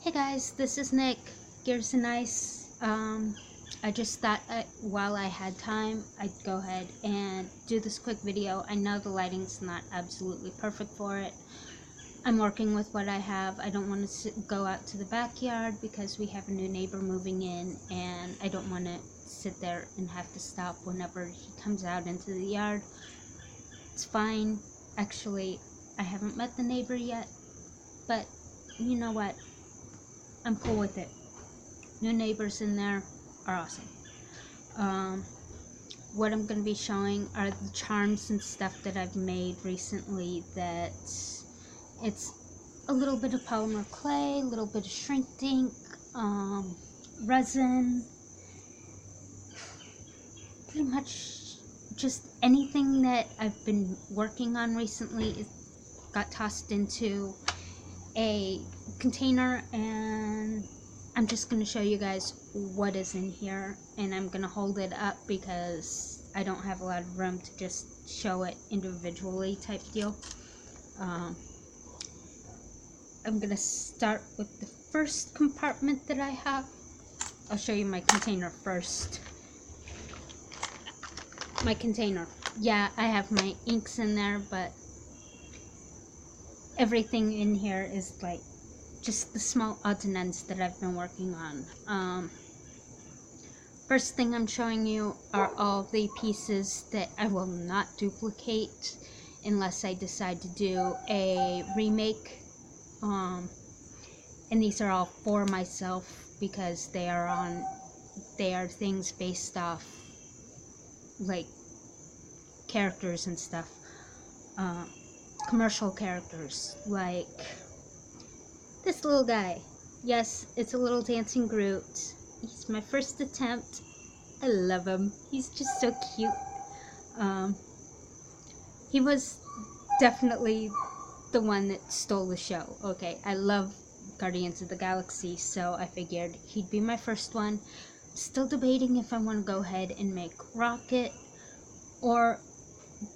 Hey guys, this is Nick, Gears and Ice. I just thought while I had time, I'd go ahead and do this quick video. I know the lighting's not absolutely perfect for it. I'm working with what I have. I don't want to go out to the backyard because we have a new neighbor moving in, and I don't want to sit there and have to stop whenever he comes out into the yard. It's fine. Actually, I haven't met the neighbor yet, but you know what? I'm cool with it. New neighbors in there are awesome. What I'm going to be showing are the charms and stuff that I've made recently. That it's a little bit of polymer clay, a little bit of shrink ink, resin, pretty much just anything that I've been working on recently got tossed into a container, and I'm just going to show you guys what is in here, and I'm going to hold it up because I don't have a lot of room to just show it individually type deal. I'm going to start with the first compartment that I have. I'll show you my container first. My container. Yeah, I have my inks in there, but everything in here is like just the small odds and ends that I've been working on. First thing I'm showing you are all the pieces that I will not duplicate unless I decide to do a remake. And these are all for myself because they are things based off like characters and stuff. Commercial characters like this little guy. Yes, it's a little dancing Groot. He's my first attempt. I love him. He's just so cute. He was definitely the one that stole the show. Okay, I love Guardians of the Galaxy, so I figured he'd be my first one. I'm still debating if I want to go ahead and make Rocket, or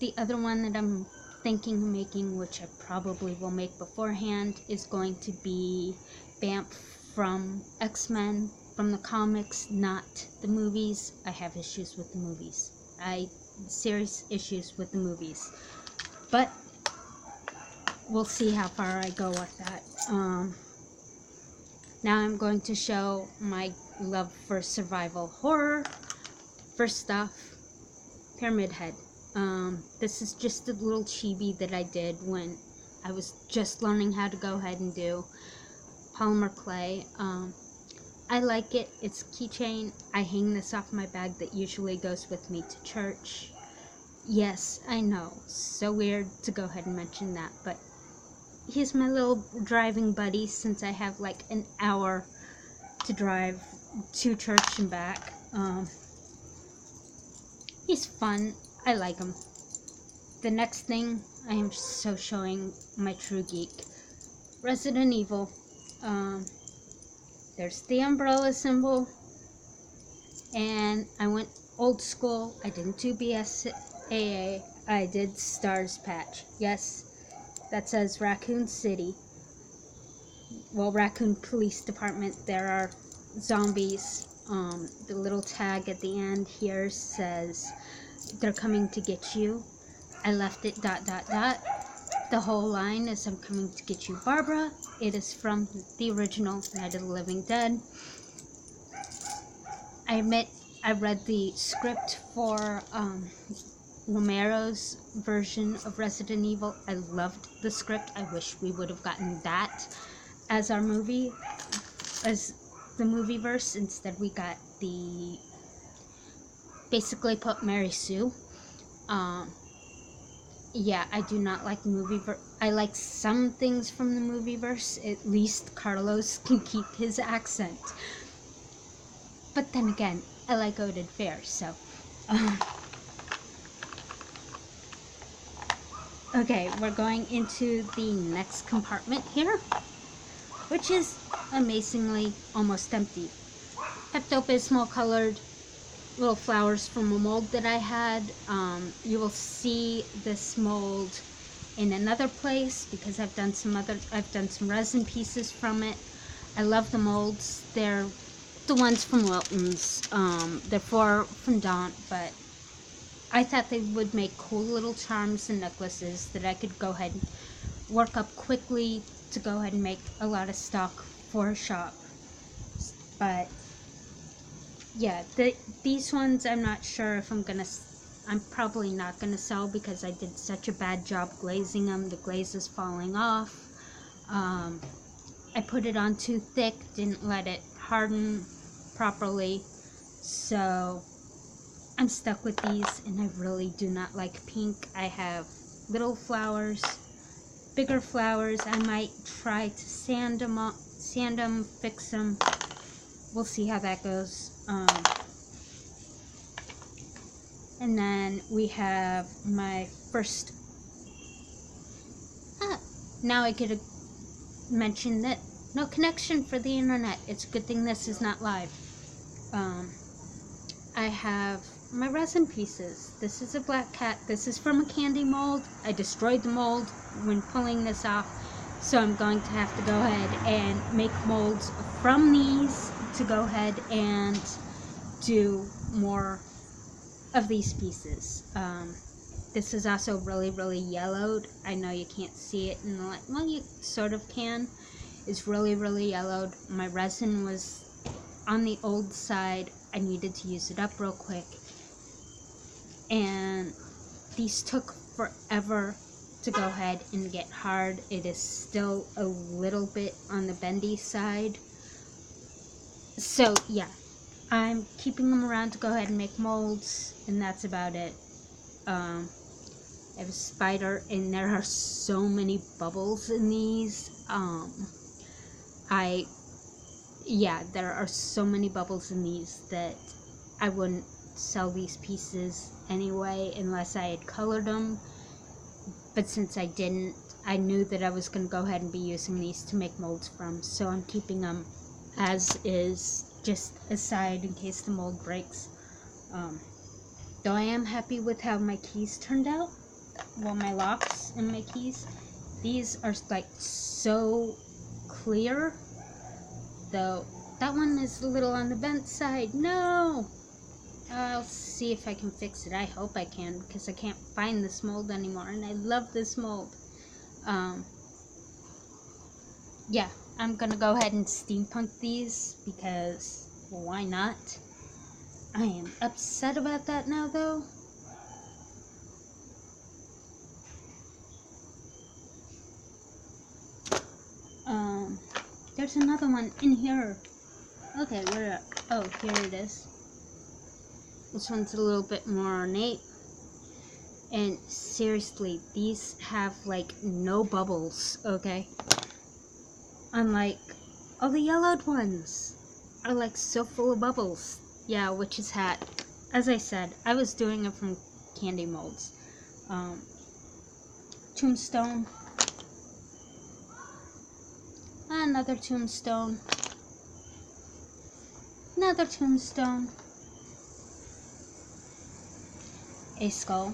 the other one that I'm thinking of making, which I probably will make beforehand, is going to be Vamp from X-Men, from the comics, not the movies. I have issues with the movies. Serious issues with the movies. But we'll see how far I go with that. Now I'm going to show my love for survival horror. First off, Pyramid Head. This is just a little chibi that I did when I was just learning how to go ahead and do polymer clay. I like it. It's a keychain. I hang this off my bag that usually goes with me to church. Yes, I know, so weird to go ahead and mention that, but he's my little driving buddy since I have like an hour to drive to church and back. He's fun. I like him. The next thing, I am so showing my true geek. Resident Evil. There's the umbrella symbol, and I went old school. I didn't do BSAA. I did Stars patch. Yes, that says Raccoon City. Well, Raccoon Police Department. There are zombies. The little tag at the end here says they're coming to get you. I left it ... The whole line is I'm coming to get you, Barbara. It is from the original Night of the Living Dead. I admit I read the script for Romero's version of Resident Evil. I loved the script. I wish we would have gotten that as our movie, as the movie verse. Instead we got the basically put Mary Sue. Yeah, I do not like the movie verse. I like some things from the movie verse. At least Carlos can keep his accent. But then again, I like Odin Fair, so. Okay, we're going into the next compartment here, which is amazingly almost empty. Pepto-Bismol colored little flowers from a mold that I had. You will see this mold in another place because I've done some resin pieces from it. I love the molds. They're the ones from Wilton's. They're for fondant, but I thought they would make cool little charms and necklaces that I could go ahead and work up quickly to go ahead and make a lot of stock for a shop. But yeah, these ones I'm not sure if I'm probably not gonna sell because I did such a bad job glazing them. The glaze is falling off. I put it on too thick, didn't let it harden properly, so I'm stuck with these, and I really do not like pink. I have little flowers, bigger flowers. I might try to sand them, fix them. We'll see how that goes. And then we have my first. Now I get to mention that no connection for the internet. It's a good thing this is not live. I have my resin pieces. This is a black cat. This is from a candy mold. I destroyed the mold when pulling this off, so I'm going to have to go ahead and make molds from these to go ahead and do more of these pieces. This is also really yellowed. I know you can't see it in the light. Well, you sort of can. It's really yellowed. My resin was on the old side. I needed to use it up real quick. And these took forever to go ahead and get hard. It is still a little bit on the bendy side. So yeah, I'm keeping them around to go ahead and make molds, and that's about it. I have a spider, and there are so many bubbles in these. There are so many bubbles in these that I wouldn't sell these pieces anyway unless I had colored them. But since I didn't, I knew that I was going to go ahead and be using these to make molds from, so I'm keeping them as is, just aside in case the mold breaks. Though I am happy with how my keys turned out. Well, my locks and my keys. These are like so clear. Though that one is a little on the bent side. No! I'll see if I can fix it. I hope I can, because I can't find this mold anymore, and I love this mold. Yeah, I'm gonna go ahead and steampunk these, because why not? I am upset about that now, though. There's another one in here. Okay, where? Oh, here it is. This one's a little bit more ornate. And seriously, these have like no bubbles, okay? Unlike all the yellowed ones are like so full of bubbles. Yeah, witch's hat. As I said, I was doing it from candy molds. Tombstone. Another tombstone. Another tombstone. A skull.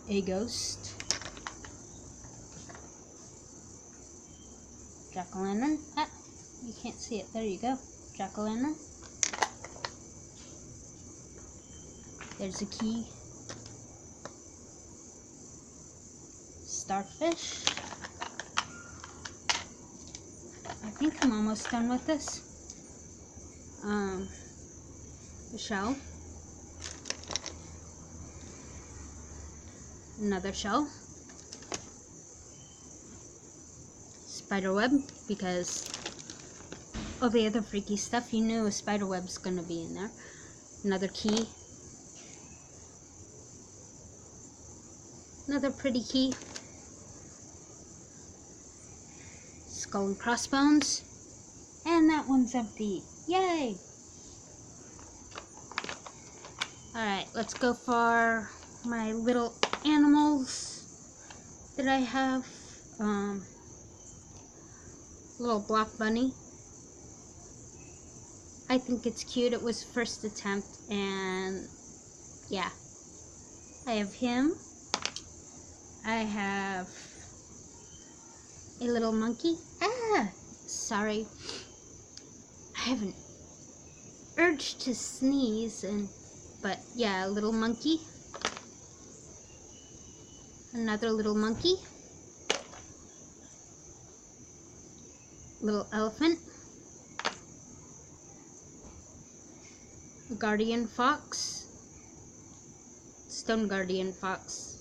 A ghost. Jack-o'-lantern. Ah, you can't see it. There you go. Jack-o'-lantern. There's a key. Starfish. I think I'm almost done with this. The shell. Another shell. Spider web, because all the other freaky stuff, you knew a spider web's gonna be in there. Another key. Another pretty key. Skull and crossbones. And that one's empty. Yay! Alright, let's go for my little animals that I have. Little block bunny. I think it's cute. It was first attempt, and yeah. I have him. I have A little monkey? Ah! Sorry. I have an urge to sneeze, but yeah, a little monkey. Another little monkey. Little elephant. A guardian fox. Stone guardian fox.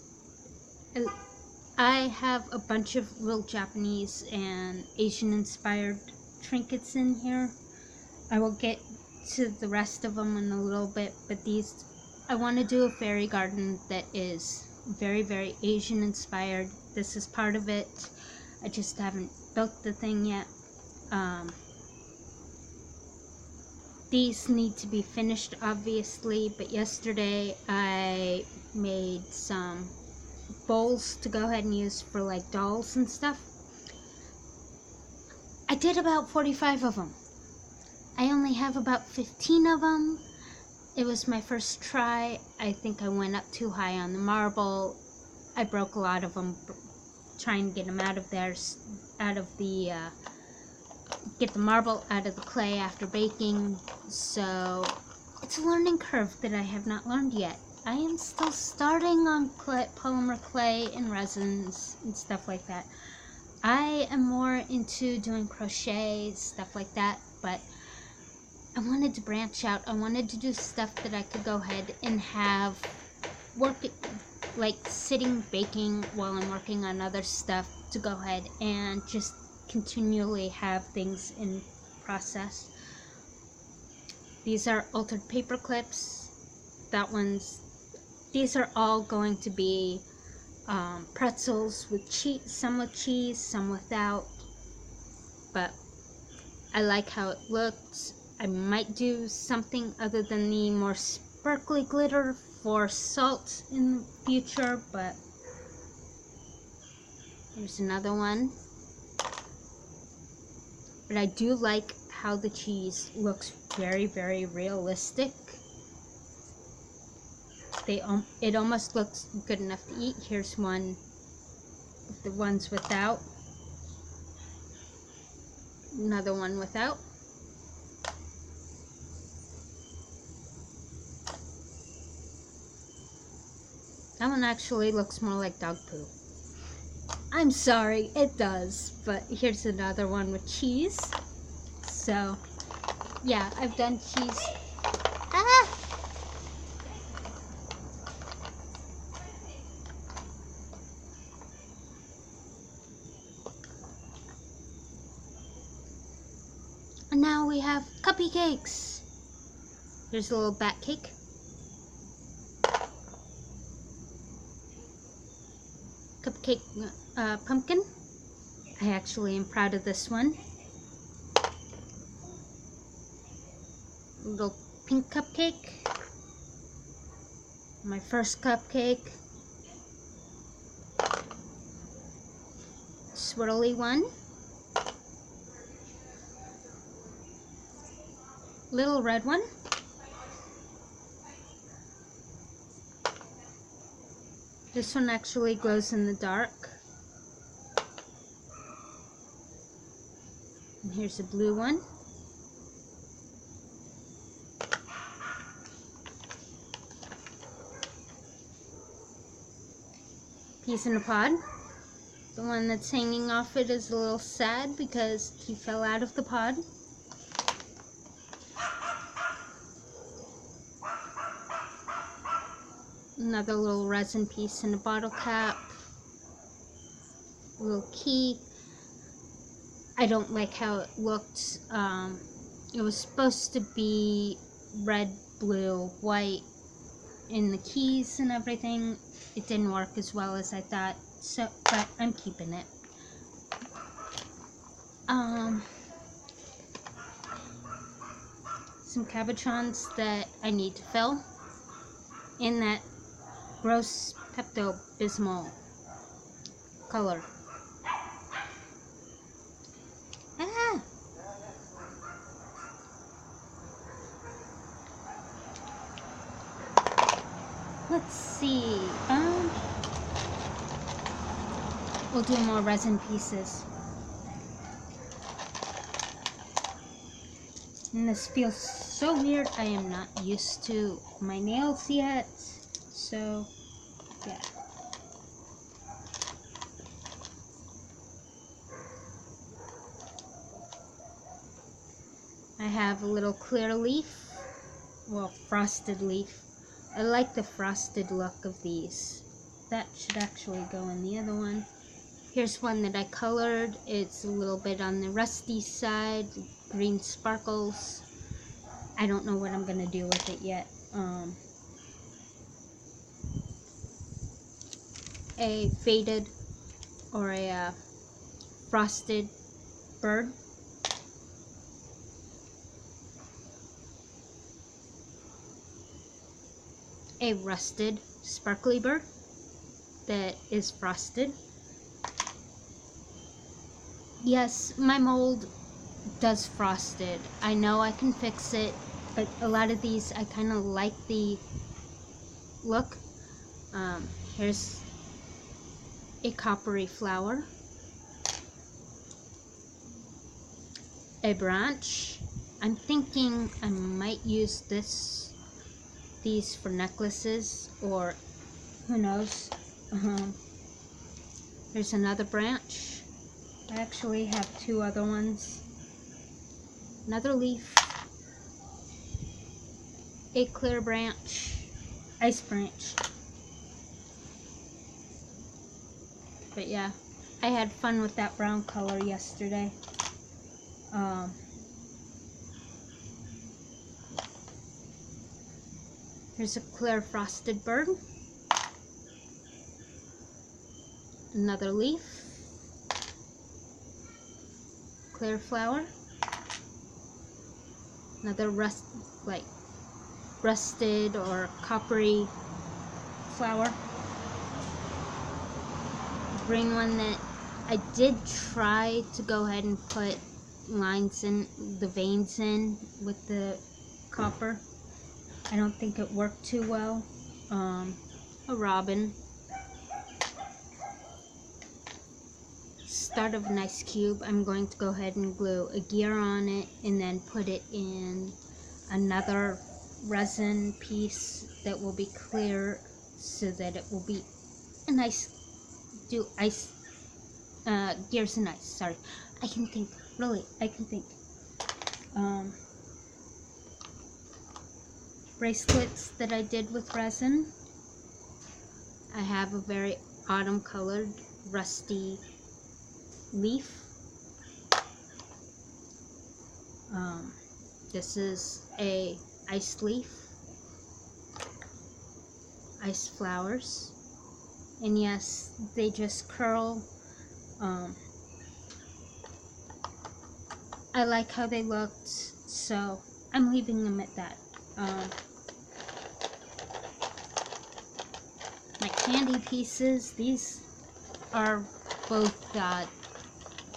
I have a bunch of real Japanese and Asian inspired trinkets in here. I will get to the rest of them in a little bit, but these, I want to do a fairy garden that is very, very Asian inspired. This is part of it. I just haven't built the thing yet. These need to be finished, obviously, but yesterday I made some bowls to go ahead and use for like dolls and stuff. I did about 45 of them. I only have about 15 of them. It was my first try. I think I went up too high on the marble. I broke a lot of them trying to get them out of there, get the marble out of the clay after baking. So it's a learning curve that I have not learned yet. I am still starting on polymer clay and resins and stuff like that. I am more into doing crochet, stuff like that, but I wanted to branch out. I wanted to do stuff that I could go ahead and have like sitting baking while I'm working on other stuff, to go ahead and just continually have things in process. These are altered paper clips. These are all going to be pretzels with cheese, some with cheese, some without, but I like how it looks. I might do something other than the more sparkly glitter for salt in the future, but here's another one. But I do like how the cheese looks very, very realistic. It almost looks good enough to eat. Here's one of the ones without. Another one without. That one actually looks more like dog poo. I'm sorry, it does. But here's another one with cheese. So, yeah, I've done cheese. Ah! And now we have cupcakes. Here's a little bat cake. Cupcake pumpkin. I actually am proud of this one. Little pink cupcake. My first cupcake. Swirly one. Little red one. This one actually glows in the dark. And here's a blue one. Peas in a pod. The one that's hanging off it is a little sad because he fell out of the pod. Another little resin piece in a bottle cap. A little key. I don't like how it looked. It was supposed to be red, blue, white in the keys and everything. It didn't work as well as I thought, so but I'm keeping it. Some cabochons that I need to fill in that gross Pepto-Bismol color. Ah! Let's see. We'll do more resin pieces. And this feels so weird. I am not used to my nails yet. So, yeah. I have a little clear leaf. Well, frosted leaf. I like the frosted look of these. That should actually go in the other one. Here's one that I colored. It's a little bit on the rusty side. Green sparkles. I don't know what I'm going to do with it yet. A faded or a frosted bird. A rusted sparkly bird that is frosted. Yes, my mold does frosted. I know I can fix it, but a lot of these I kind of like the look. Here's a coppery flower, a branch. I'm thinking I might use these for necklaces, or who knows. There's another branch. I actually have two other ones. Another leaf, a clear branch, ice branch. But yeah, I had fun with that brown color yesterday. Here's a clear frosted bird. Another leaf. Clear flower. Another rusted or coppery flower. Green one that I did try to go ahead and put lines in, the veins in with the copper. I don't think it worked too well. A robin. Start of an ice cube. I'm going to go ahead and glue a gear on it and then put it in another resin piece that will be clear so that it will be a nice gears and ice. Sorry, I can think. Really, I can think. Bracelets that I did with resin. I have a very autumn colored rusty leaf. This is a ice leaf, ice flowers, and yes, they just curl. I like how they looked, so I'm leaving them at that. My candy pieces, these are both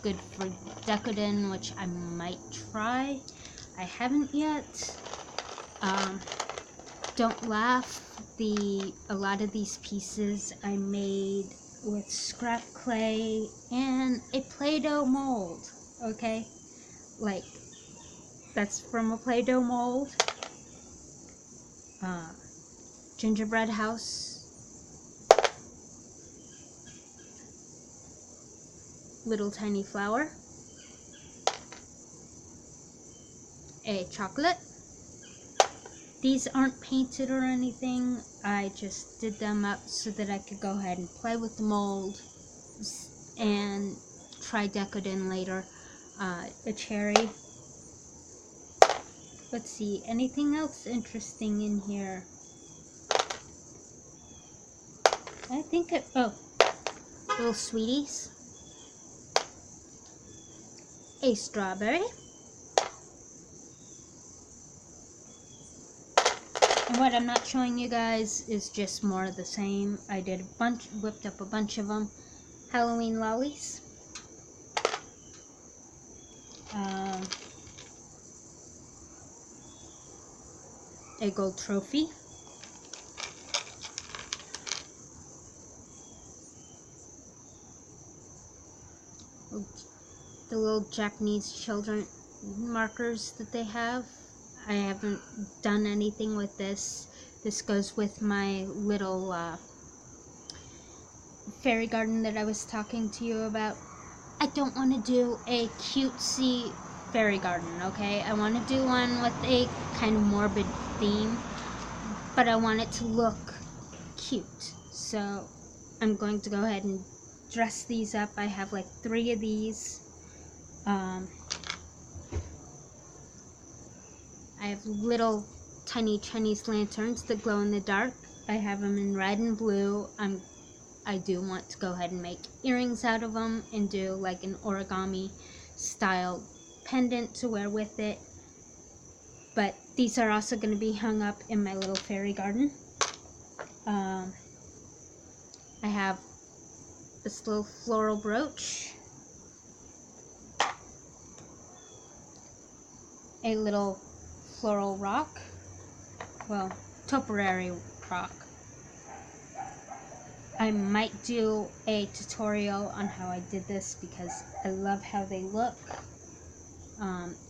good for Decoden, which I might try. I haven't yet. Don't laugh. A lot of these pieces I made with scrap clay and a Play-Doh mold. Okay, like that's from a Play-Doh mold. Gingerbread house. Little tiny flower. A chocolate. These aren't painted or anything. I just did them up so that I could go ahead and play with the mold and try Decoden later. A cherry. Let's see, anything else interesting in here? I think little sweeties. A strawberry. And what I'm not showing you guys is just more of the same. I did whipped up a bunch of them. Halloween lollies. A gold trophy. The little Japanese children markers that they have. I haven't done anything with this. This goes with my little fairy garden that I was talking to you about. I don't want to do a cutesy fairy garden, okay? I want to do one with a kind of morbid theme, but I want it to look cute. So I'm going to go ahead and dress these up. I have like 3 of these. I have little tiny Chinese lanterns that glow in the dark. I have them in red and blue. I do want to go ahead and make earrings out of them and do like an origami style pendant to wear with it. But these are also going to be hung up in my little fairy garden. I have this little floral brooch, a little floral rock, well, topiary rock. I might do a tutorial on how I did this because I love how they look.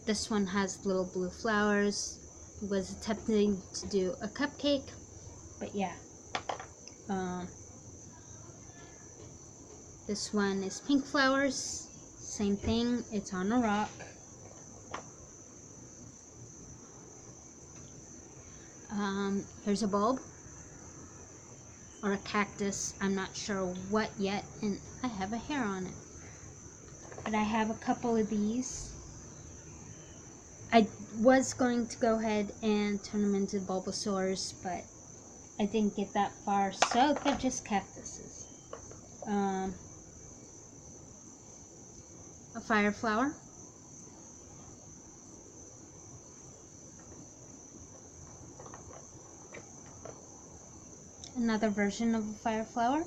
This one has little blue flowers. Was attempting to do a cupcake, but yeah. This one is pink flowers. Same thing, it's on a rock. Here's a bulb or a cactus. I'm not sure what yet, and I have a hair on it. But I have a couple of these. I was going to go ahead and turn them into Bulbasaurs, but I didn't get that far, so they're just cactuses. A fire flower. Another version of a fire flower.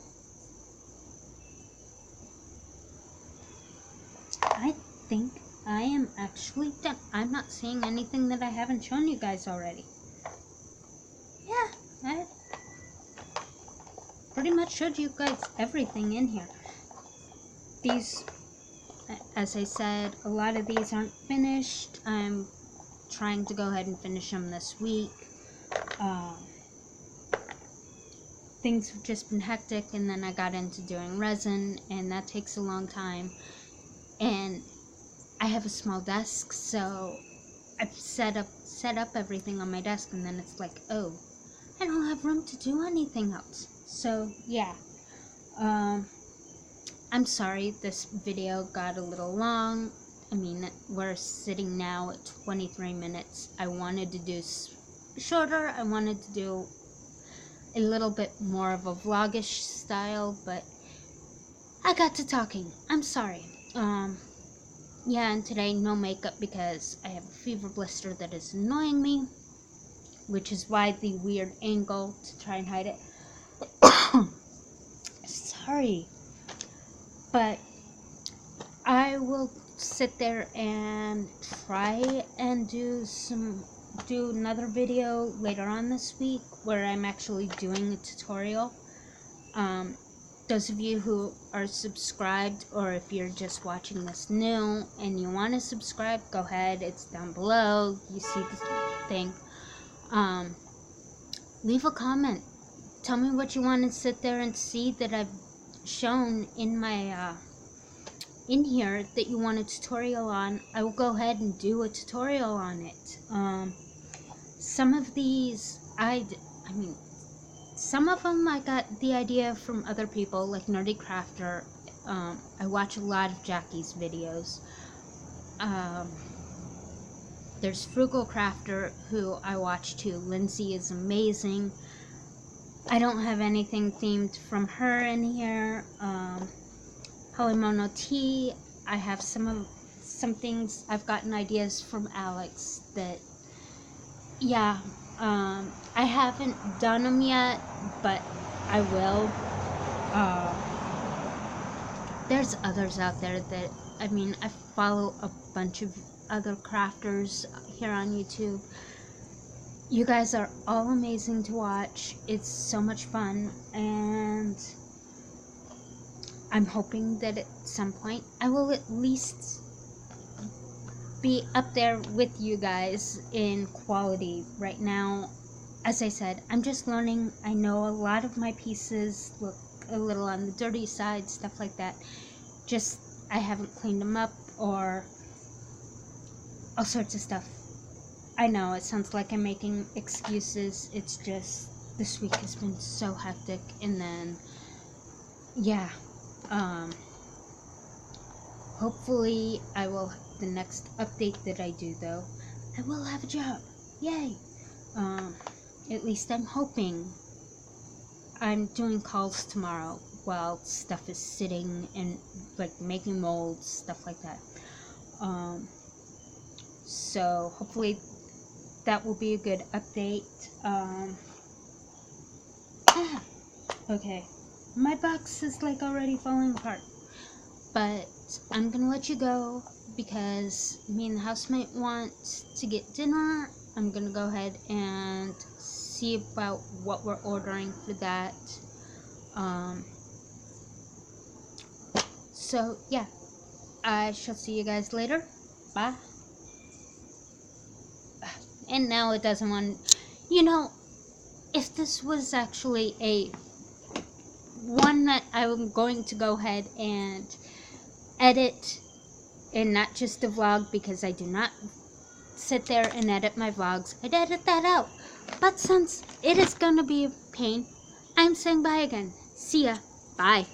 I think I am actually done. I'm not seeing anything that I haven't shown you guys already. Yeah, I pretty much showed you guys everything in here. These, as I said, a lot of these aren't finished. I'm trying to go ahead and finish them this week. Things have just been hectic, and then I got into doing resin, and that takes a long time. And I have a small desk, so I've set up everything on my desk, and then it's like, oh, I don't have room to do anything else. So yeah, I'm sorry this video got a little long. I mean, we're sitting now at 23 minutes. I wanted to do shorter. I wanted to do a little bit more of a vlogish style, but I got to talking. I'm sorry. Yeah, and today no makeup because I have a fever blister that is annoying me, which is why the weird angle to try and hide it. Sorry. But I will sit there and try and do another video later on this week where I'm actually doing a tutorial. Those of you who are subscribed, or if you're just watching this new and you want to subscribe, go ahead, it's down below. You see the thing. Leave a comment. Tell me what you want to sit there and see that I've shown in my in here that you want a tutorial on. I will go ahead and do a tutorial on it. Some of these some of them I got the idea from other people, like Nerdy Crafter. I watch a lot of Jackie's videos. There's Frugal Crafter, who I watch too. Lindsay is amazing. I don't have anything themed from her in here. Polymono Tea, I have some things I've gotten ideas from Alex that, yeah, I haven't done them yet, but I will. There's others out there that, I mean, I follow a bunch of other crafters here on YouTube. You guys are all amazing to watch. It's so much fun, and I'm hoping that at some point I will at least be up there with you guys in quality right now. As I said, I'm just learning. I know a lot of my pieces look a little on the dirty side, stuff like that. Just I haven't cleaned them up or all sorts of stuff. I know it sounds like I'm making excuses. It's just this week has been so hectic, and then yeah, hopefully I will, the next update that I do though, I will have a job. Yay. At least I'm hoping. I'm doing calls tomorrow while stuff is sitting and like making molds, stuff like that. So hopefully that will be a good update. Okay, my box is like already falling apart, but I'm gonna let you go because me and the housemate want to get dinner. I'm gonna go ahead and see about what we're ordering for that. So yeah, I shall see you guys later. Bye. And now it doesn't want, if this was actually a one that I'm going to go ahead and edit, and not just a vlog, because I do not sit there and edit my vlogs. I'd edit that out. But since it is gonna be a pain, I'm saying bye again. See ya. Bye.